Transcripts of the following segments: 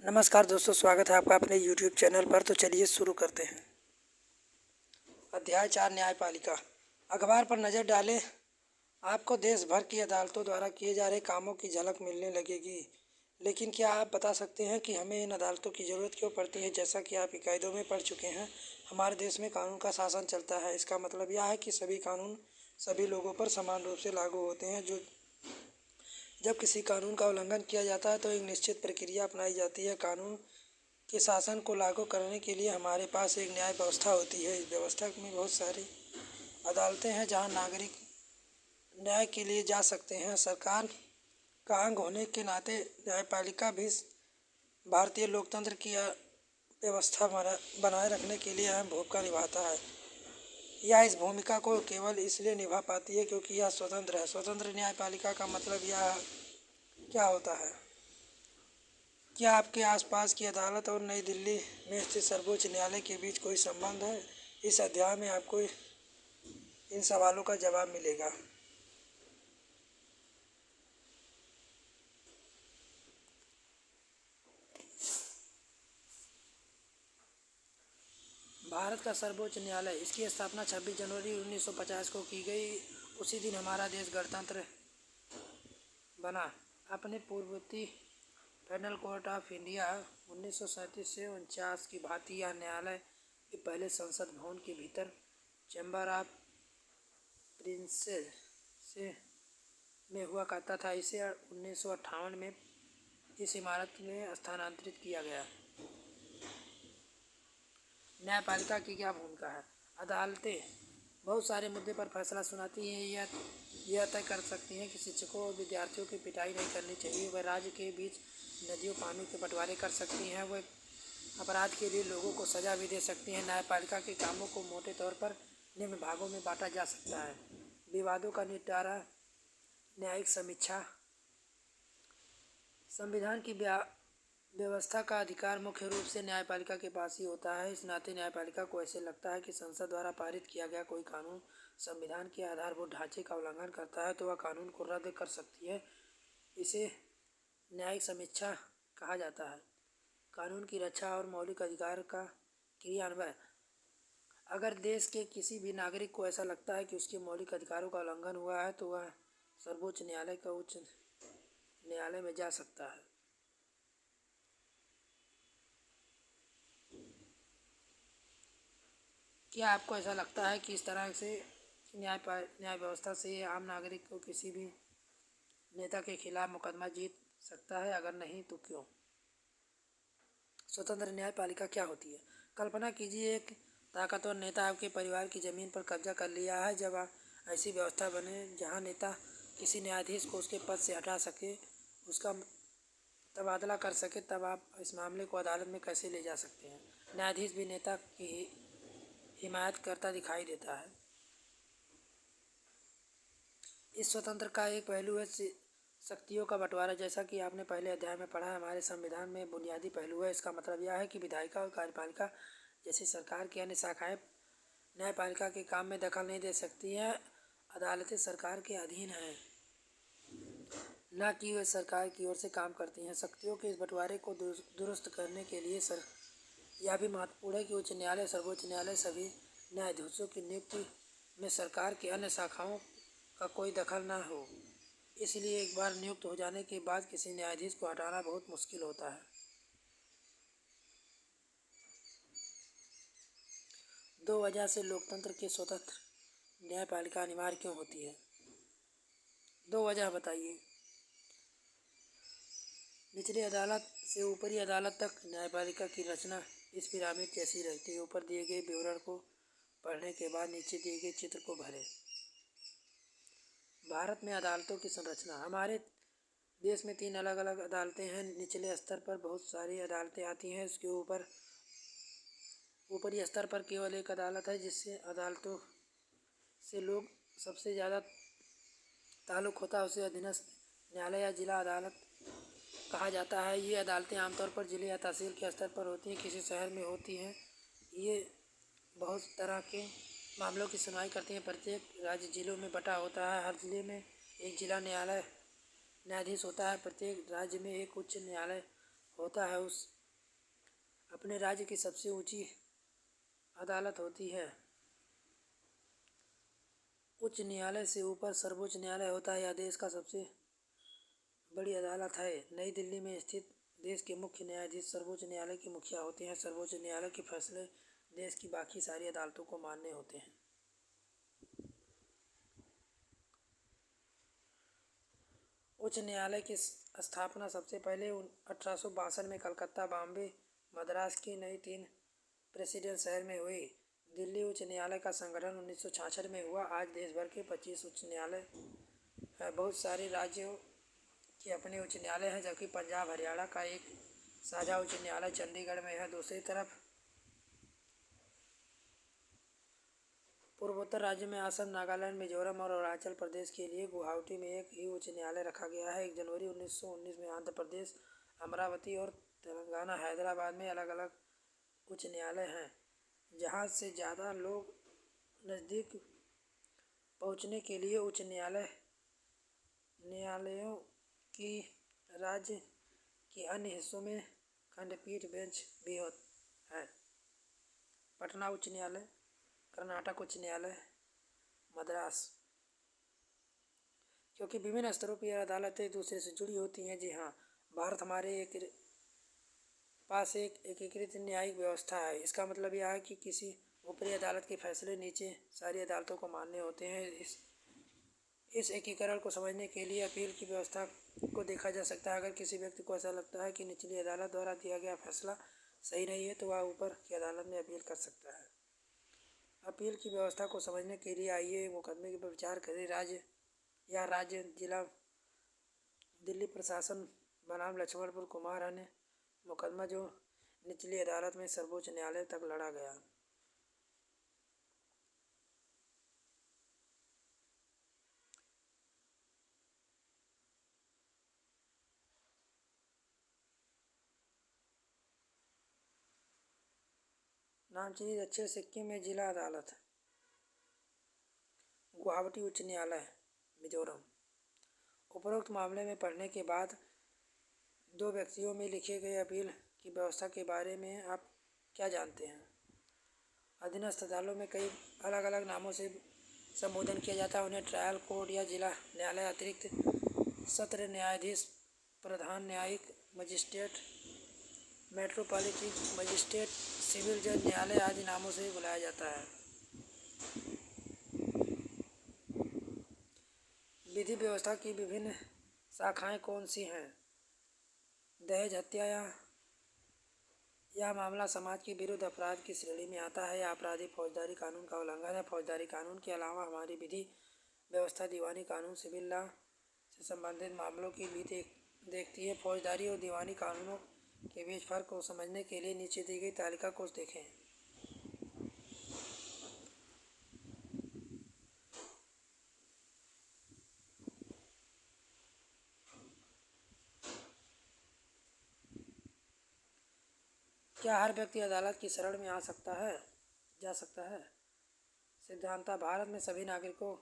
नमस्कार दोस्तों, स्वागत है आपका अपने YouTube चैनल पर। तो चलिए शुरू करते हैं। अध्याय 4, न्यायपालिका। अखबार पर नज़र डालें, आपको देश भर की अदालतों द्वारा किए जा रहे कामों की झलक मिलने लगेगी। लेकिन क्या आप बता सकते हैं कि हमें इन अदालतों की ज़रूरत क्यों पड़ती है? जैसा कि आप कायदों में पढ़ चुके हैं, हमारे देश में कानून का शासन चलता है। इसका मतलब यह है कि सभी कानून सभी लोगों पर समान रूप से लागू होते हैं। जब किसी कानून का उल्लंघन किया जाता है तो एक निश्चित प्रक्रिया अपनाई जाती है। कानून के शासन को लागू करने के लिए हमारे पास एक न्याय व्यवस्था होती है। इस व्यवस्था में बहुत सारी अदालतें हैं जहां नागरिक न्याय के लिए जा सकते हैं। सरकार का अंग होने के नाते न्यायपालिका भी भारतीय लोकतंत्र की व्यवस्था बनाए रखने के लिए अहम भूमिका निभाता है। यह इस भूमिका को केवल इसलिए निभा पाती है क्योंकि यह स्वतंत्र है। स्वतंत्र न्यायपालिका का मतलब यह क्या होता है? क्या आपके आसपास की अदालत और नई दिल्ली में स्थित सर्वोच्च न्यायालय के बीच कोई संबंध है? इस अध्याय में आपको इन सवालों का जवाब मिलेगा। भारत का सर्वोच्च न्यायालय, इसकी स्थापना 26 जनवरी 1950 को की गई। उसी दिन हमारा देश गणतंत्र बना। अपने पूर्ववर्ती फेडरल कोर्ट ऑफ इंडिया 1937 से 49 की भांति यह न्यायालय के पहले संसद भवन के भीतर चैम्बर ऑफ प्रिंसेस से में हुआ करता था। इसे 1958 में इस इमारत में स्थानांतरित किया गया। न्यायपालिका की क्या भूमिका है? अदालतें बहुत सारे मुद्दे पर फैसला सुनाती हैं। यह तय कर सकती हैं कि शिक्षकों और विद्यार्थियों की पिटाई नहीं करनी चाहिए। वह राज्य के बीच नदियों पानी के बंटवारे कर सकती हैं। वह अपराध के लिए लोगों को सजा भी दे सकती हैं। न्यायपालिका के कामों को मोटे तौर पर निम्न भागों में बांटा जा सकता है: विवादों का निपटारा, न्यायिक समीक्षा, संविधान की व्यवस्था का अधिकार मुख्य रूप से न्यायपालिका के पास ही होता है। इस नाते न्यायपालिका को ऐसे लगता है कि संसद द्वारा पारित किया गया कोई कानून संविधान के आधारभूत ढांचे का उल्लंघन करता है तो वह कानून को रद्द कर सकती है। इसे न्यायिक समीक्षा कहा जाता है। कानून की रक्षा और मौलिक अधिकार का क्रियान्वयन। अगर देश के किसी भी नागरिक को ऐसा लगता है कि उसके मौलिक अधिकारों का उल्लंघन हुआ है तो वह सर्वोच्च न्यायालय का उच्च न्यायालय में जा सकता है। क्या आपको ऐसा लगता है कि इस तरह से न्याय व्यवस्था से आम नागरिक को किसी भी नेता के खिलाफ मुकदमा जीत सकता है? अगर नहीं तो क्यों? स्वतंत्र न्यायपालिका क्या होती है? कल्पना कीजिए, एक ताकतवर नेता आपके परिवार की ज़मीन पर कब्जा कर लिया है। जब ऐसी व्यवस्था बने जहां नेता किसी न्यायाधीश को उसके पद से हटा सके, उसका तबादला कर सके, तब आप इस मामले को अदालत में कैसे ले जा सकते हैं? न्यायाधीश भी नेता की हिमायत करता दिखाई देता है। इस स्वतंत्र का एक पहलू है शक्तियों का बंटवारा। जैसा कि आपने पहले अध्याय में पढ़ा है, हमारे संविधान में बुनियादी पहलू है। इसका मतलब यह है कि विधायिका और कार्यपालिका जैसी सरकार की अन्य शाखाएं न्यायपालिका के काम में दखल नहीं दे सकती हैं। अदालतें सरकार के अधीन हैं, न कि वे सरकार की ओर से काम करती हैं। शक्तियों के इस बंटवारे को दुरुस्त करने के लिए यह भी महत्वपूर्ण है कि उच्च न्यायालय, सर्वोच्च न्यायालय सभी न्यायाधीशों की नियुक्ति में सरकार की अन्य शाखाओं का कोई दखल न हो। इसलिए एक बार नियुक्त हो जाने के बाद किसी न्यायाधीश को हटाना बहुत मुश्किल होता है। दो वजह से लोकतंत्र के स्वतंत्र न्यायपालिका अनिवार्य क्यों होती है? दो वजह बताइए। निचली अदालत से ऊपरी अदालत तक न्यायपालिका की रचना इस पिरामिड जैसी रहती है। ऊपर दिए गए विवरण को पढ़ने के बाद नीचे दिए गए चित्र को भरें। भारत में अदालतों की संरचना। हमारे देश में 3 अलग अलग अदालतें हैं। निचले स्तर पर बहुत सारी अदालतें आती हैं। इसके ऊपरी स्तर पर केवल एक अदालत है जिससे अदालतों से लोग सबसे ज़्यादा ताल्लुक़ होता है। उसे अधीनस्थ न्यायालय या जिला अदालत कहा जाता है। ये अदालतें आमतौर पर जिले या तहसील के स्तर पर होती हैं, किसी शहर में होती हैं। ये बहुत तरह के मामलों की सुनवाई करती हैं। प्रत्येक राज्य जिलों में बटा होता है। हर जिले में एक जिला न्यायाधीश होता है। प्रत्येक राज्य में एक उच्च न्यायालय होता है उस अपने राज्य की सबसे ऊंची अदालत होती है। उच्च न्यायालय से ऊपर सर्वोच्च न्यायालय होता है। यह देश का सबसे बड़ी अदालत है। नई दिल्ली में स्थित देश के मुख्य न्यायाधीश सर्वोच्च न्यायालय के मुखिया होते हैं। सर्वोच्च न्यायालय के फैसले देश की बाकी सारी अदालतों को मान्य होते हैं। उच्च न्यायालय की स्थापना सबसे पहले 1862 में कलकत्ता, बॉम्बे, मद्रास की नई 3 प्रेसिडेंट शहर में हुई। दिल्ली उच्च न्यायालय का संगठन 1966 में हुआ। आज देश भर के 25 उच्च न्यायालय है। बहुत सारे राज्यों के अपने उच्च न्यायालय हैं, जबकि पंजाब हरियाणा का एक साझा उच्च न्यायालय चंडीगढ़ में है। दूसरी तरफ पूर्वोत्तर राज्य में असम, नागालैंड, मिजोरम और अरुणाचल प्रदेश के लिए गुवाहाटी में एक ही उच्च न्यायालय रखा गया है। 1 जनवरी 1919 में आंध्र प्रदेश, अमरावती और तेलंगाना, हैदराबाद में अलग अलग उच्च न्यायालय हैं। जहाँ से ज़्यादा लोग नज़दीक पहुँचने के लिए उच्च न्यायालयों की राज्य के अन्य हिस्सों में खंडपीठ बेंच भी है। पटना उच्च न्यायालय, कर्नाटक उच्च न्यायालय, मद्रास। क्योंकि विभिन्न स्तरों पर अदालतें एक दूसरे से जुड़ी होती हैं। जी हाँ, भारत हमारे पास एक एकीकृत न्यायिक व्यवस्था है। इसका मतलब यह है कि किसी ऊपरी अदालत के फैसले नीचे सारी अदालतों को मान्य होते हैं। इस एकीकरण को समझने के लिए अपील की व्यवस्था को देखा जा सकता है। अगर किसी व्यक्ति को ऐसा लगता है कि निचली अदालत द्वारा दिया गया फैसला सही नहीं है, तो वह ऊपर की अदालत में अपील कर सकता है। अपील की व्यवस्था को समझने के लिए आइए मुकदमे पर विचार करें। राज्य जिला दिल्ली प्रशासन बनाम लक्ष्मणपुर कुमार अन्य मुकदमा जो निचली अदालत में सर्वोच्च न्यायालय तक लड़ा गया। नामचीन दक्षिण सिक्किम में जिला अदालत, गुवाहाटी उच्च न्यायालय, मिजोरम। उपरोक्त मामले में पढ़ने के बाद 2 व्यक्तियों में लिखे गए अपील की व्यवस्था के बारे में आप क्या जानते हैं? अधीनस्थ अदालतों में कई अलग अलग नामों से संबोधन किया जाता है। उन्हें ट्रायल कोर्ट या जिला न्यायालय, अतिरिक्त सत्र न्यायाधीश, प्रधान न्यायिक मजिस्ट्रेट, मेट्रोपॉलिटन मजिस्ट्रेट, सिविल जज न्यायालय आदि नामों से बुलाया जाता है। विधि व्यवस्था की विभिन्न शाखाएं कौन सी हैं? दहेज हत्या यह मामला समाज के विरुद्ध अपराध की श्रेणी में आता है। यह आपराधिक फौजदारी कानून का उल्लंघन है। फौजदारी कानून के अलावा हमारी विधि व्यवस्था दीवानी कानून, सिविल लॉ से संबंधित मामलों की भी देखती है। फौजदारी और दीवानी कानूनों के बीच फ़र्क को समझने के लिए नीचे दी गई तालिका को देखें। क्या हर व्यक्ति अदालत की शरण में जा सकता है? सिद्धांततः भारत में सभी नागरिकों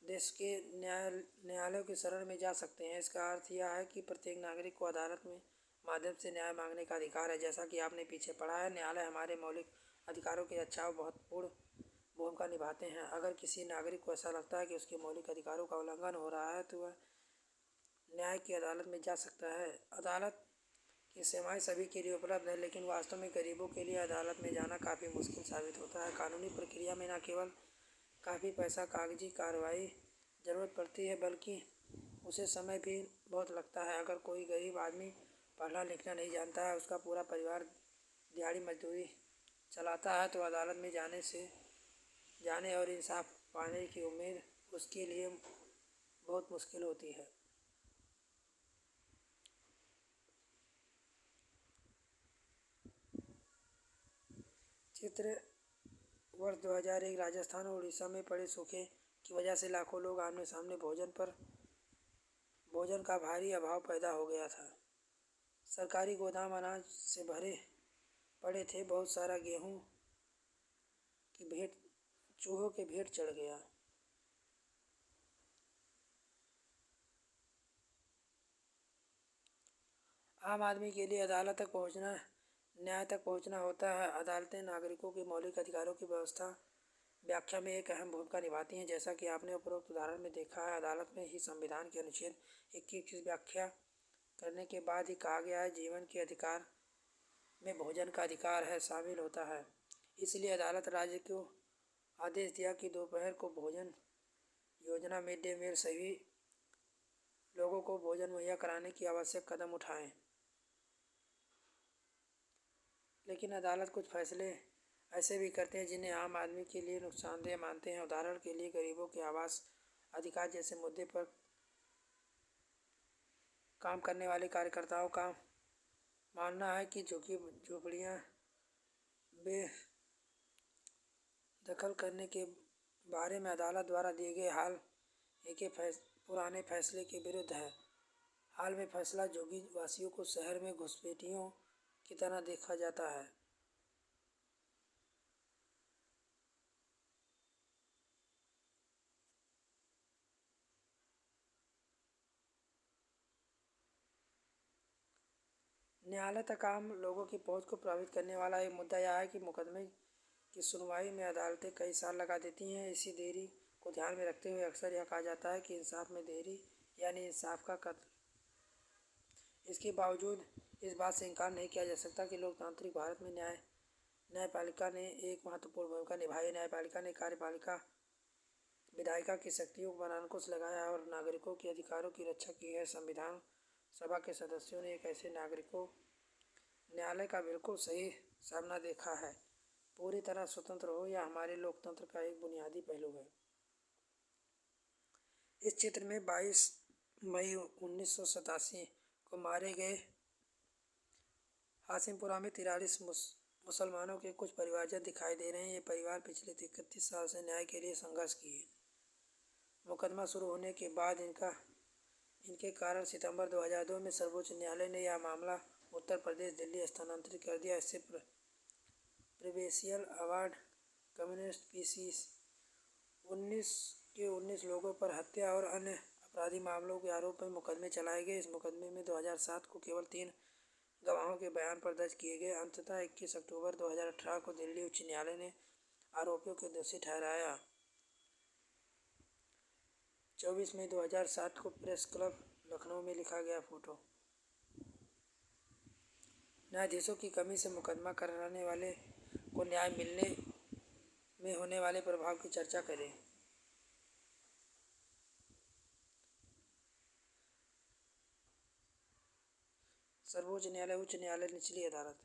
देश के न्यायालयों की शरण में जा सकते हैं। इसका अर्थ यह है कि प्रत्येक नागरिक को अदालत में माध्यम से न्याय मांगने का अधिकार है। जैसा कि आपने पीछे पढ़ा है, न्यायालय हमारे मौलिक अधिकारों की रक्षा में महत्वपूर्ण भूमिका निभाते हैं। अगर किसी नागरिक को ऐसा लगता है कि उसके मौलिक अधिकारों का उल्लंघन हो रहा है, तो वह न्याय की अदालत में जा सकता है। अदालत की सेवाएं सभी के लिए उपलब्ध है, लेकिन वास्तव में गरीबों के लिए अदालत में जाना काफ़ी मुश्किल साबित होता है। कानूनी प्रक्रिया में न केवल काफ़ी पैसा, कागजी कार्रवाई ज़रूरत पड़ती है, बल्कि उसे समय भी बहुत लगता है। अगर कोई गरीब आदमी पढ़ना लिखना नहीं जानता है, उसका पूरा परिवार दिहाड़ी मजदूरी चलाता है, तो अदालत में जाने और इंसाफ पाने की उम्मीद उसके लिए बहुत मुश्किल होती है। चित्र वर्ष 2001 राजस्थान और उड़ीसा में पड़े सूखे की वजह से लाखों लोग आमने सामने भोजन का भारी अभाव पैदा हो गया था। सरकारी गोदाम अनाज से भरे पड़े थे। बहुत सारा गेहूं की चूहों के भेंट चढ़ गया। आम आदमी के लिए अदालत तक पहुंचना, न्याय तक पहुंचना होता है। अदालतें नागरिकों के मौलिक अधिकारों की व्यवस्था व्याख्या में एक अहम भूमिका निभाती हैं। जैसा कि आपने उपरोक्त उदाहरण में देखा है, अदालत में ही संविधान के अनुच्छेद 21 की व्याख्या करने के बाद ही कहा गया है जीवन के अधिकार में भोजन का अधिकार है शामिल होता है। इसलिए अदालत राज्य को आदेश दिया कि दोपहर को भोजन योजना मिड डे मील सभी लोगों को भोजन मुहैया कराने की आवश्यक कदम उठाएं। लेकिन अदालत कुछ फैसले ऐसे भी करते हैं जिन्हें आम आदमी के लिए नुकसानदेह मानते हैं। उदाहरण के लिए गरीबों के आवास अधिकार जैसे मुद्दे पर काम करने वाले कार्यकर्ताओं का मानना है कि झोपड़ियाँ बेदखल करने के बारे में अदालत द्वारा दिए गए हाल के पुराने फैसले के विरुद्ध है। हाल में फैसला जोगी वासियों को शहर में घुसपैठियों की तरह देखा जाता है। न्यायालय तक आम लोगों की पहुंच को प्रभावित करने वाला एक मुद्दा यह है कि मुकदमे की सुनवाई में अदालतें कई साल लगा देती हैं। इसी देरी को ध्यान में रखते हुए अक्सर यह कहा जाता है कि इंसाफ में देरी यानी इंसाफ का कत्ल। इसके बावजूद इस बात से इनकार नहीं किया जा सकता कि लोकतांत्रिक भारत में न्यायपालिका ने एक महत्वपूर्ण भूमिका निभाई है। न्यायपालिका ने कार्यपालिका विधायिका की शक्तियों पर अंकुश लगाया और नागरिकों के अधिकारों की रक्षा की है। संविधान सभा के सदस्यों ने एक ऐसे नागरिकों न्यायालय का बिल्कुल सही सामना देखा है, पूरी तरह स्वतंत्र हो या हमारे लोकतंत्र का एक बुनियादी पहलू है। इस चित्र में 22 मई 1987 को मारे गए हाशिमपुरा में 43 मुसलमानों के कुछ परिवारजन दिखाई दे रहे हैं। ये परिवार पिछले 31 साल से न्याय के लिए संघर्ष किए। मुकदमा शुरू होने के बाद इनके कारण सितंबर 2002 में सर्वोच्च न्यायालय ने यह मामला उत्तर प्रदेश दिल्ली स्थानांतरित कर दिया। इससे प्रेसिडेंशियल अवार्ड कम्युनिस्ट पीसीस 19 लोगों पर हत्या और अन्य आपराधिक मामलों के आरोप में मुकदमे चलाए गए। इस मुकदमे में 2007 को केवल 3 गवाहों के बयान पर दर्ज किए गए। अंततः 21 अक्टूबर 2018 को दिल्ली उच्च न्यायालय ने आरोपियों को दोषी ठहराया। 24 मई 2007 को प्रेस क्लब लखनऊ में लिखा गया फोटो। न्यायाधीशों की कमी से मुकदमा कराने वाले को न्याय मिलने में होने वाले प्रभाव की चर्चा करें। सर्वोच्च न्यायालय, उच्च न्यायालय, निचली अदालत।